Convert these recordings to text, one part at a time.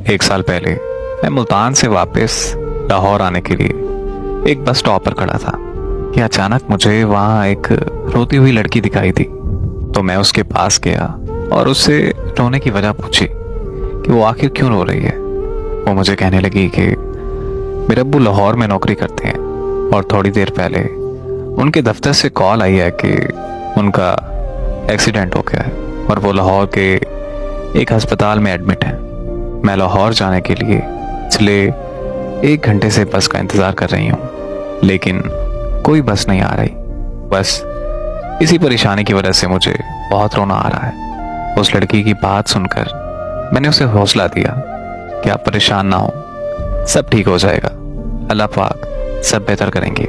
एक साल पहले मैं मुल्तान से वापस लाहौर आने के लिए एक बस स्टॉप पर खड़ा था कि अचानक मुझे वहाँ एक रोती हुई लड़की दिखाई दी। तो मैं उसके पास गया और उससे रोने की वजह पूछी कि वो आखिर क्यों रो रही है। वो मुझे कहने लगी कि मेरे अब्बू लाहौर में नौकरी करते हैं और थोड़ी देर पहले उनके दफ्तर से कॉल आई है कि उनका एक्सीडेंट हो गया है और वो लाहौर के एक अस्पताल में एडमिट है। मैं लाहौर जाने के लिए पिछले 1 घंटे से बस का इंतज़ार कर रही हूँ, लेकिन कोई बस नहीं आ रही। बस इसी परेशानी की वजह से मुझे बहुत रोना आ रहा है। उस लड़की की बात सुनकर मैंने उसे हौसला दिया कि आप परेशान ना हो, सब ठीक हो जाएगा, अल्लाह पाक सब बेहतर करेंगे।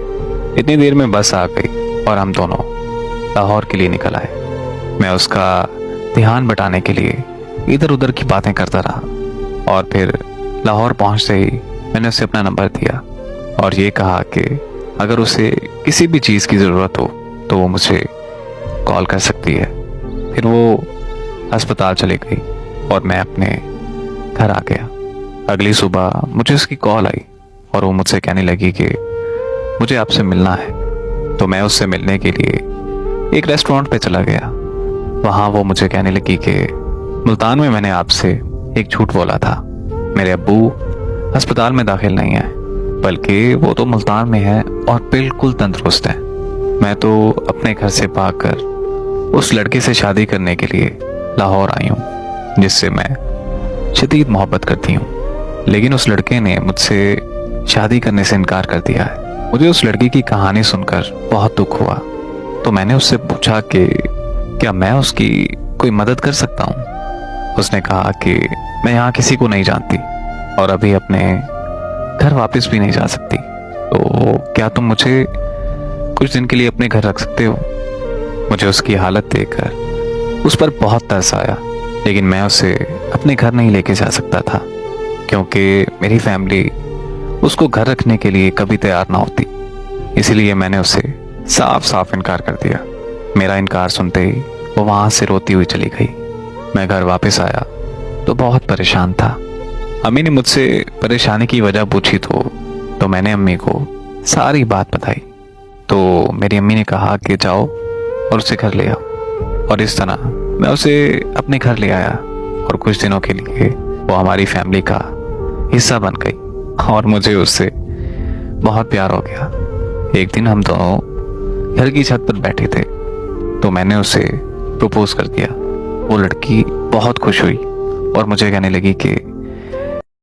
इतनी देर में बस आ गई और हम दोनों लाहौर के लिए निकल आए। मैं उसका ध्यान बटाने के लिए इधर उधर की बातें करता रहा और फिर लाहौर पहुंचते ही मैंने उसे अपना नंबर दिया और ये कहा कि अगर उसे किसी भी चीज़ की ज़रूरत हो तो वो मुझे कॉल कर सकती है। फिर वो अस्पताल चली गई और मैं अपने घर आ गया। अगली सुबह मुझे उसकी कॉल आई और वो मुझसे कहने लगी कि मुझे आपसे मिलना है। तो मैं उससे मिलने के लिए एक रेस्टोरेंट पे चला गया। वहाँ वो मुझे कहने लगी कि मुल्तान में मैंने आपसे एक झूठ बोला था। मेरे अब्बू अस्पताल में दाखिल नहीं है, बल्कि वो तो मुल्तान में है और बिल्कुल तंदुरुस्त है। मैं तो अपने घर से भागकर उस लड़के से शादी करने के लिए लाहौर आई हूँ, जिससे मैं शदीद मोहब्बत करती हूँ। लेकिन उस लड़के ने मुझसे शादी करने से इनकार कर दिया है। मुझे उस लड़की की कहानी सुनकर बहुत दुख हुआ। तो मैंने उससे पूछा कि क्या मैं उसकी कोई मदद कर सकता हूँ। उसने कहा कि मैं यहाँ किसी को नहीं जानती और अभी अपने घर वापस भी नहीं जा सकती, तो क्या तुम मुझे कुछ दिन के लिए अपने घर रख सकते हो। मुझे उसकी हालत देखकर उस पर बहुत तरस आया, लेकिन मैं उसे अपने घर नहीं लेके जा सकता था क्योंकि मेरी फैमिली उसको घर रखने के लिए कभी तैयार ना होती। इसीलिए मैंने उसे साफ साफ इनकार कर दिया। मेरा इनकार सुनते ही वो वहाँ से रोती हुई चली गई। मैं घर वापस आया तो बहुत परेशान था। अम्मी ने मुझसे परेशानी की वजह पूछी तो मैंने अम्मी को सारी बात बताई। तो मेरी अम्मी ने कहा कि जाओ और उसे घर ले आओ। और इस तरह मैं उसे अपने घर ले आया और कुछ दिनों के लिए वो हमारी फैमिली का हिस्सा बन गई और मुझे उससे बहुत प्यार हो गया। एक दिन हम दोनों घर की छत पर बैठे थे तो मैंने उसे प्रपोज कर दिया। वो लड़की बहुत खुश हुई और मुझे कहने लगी कि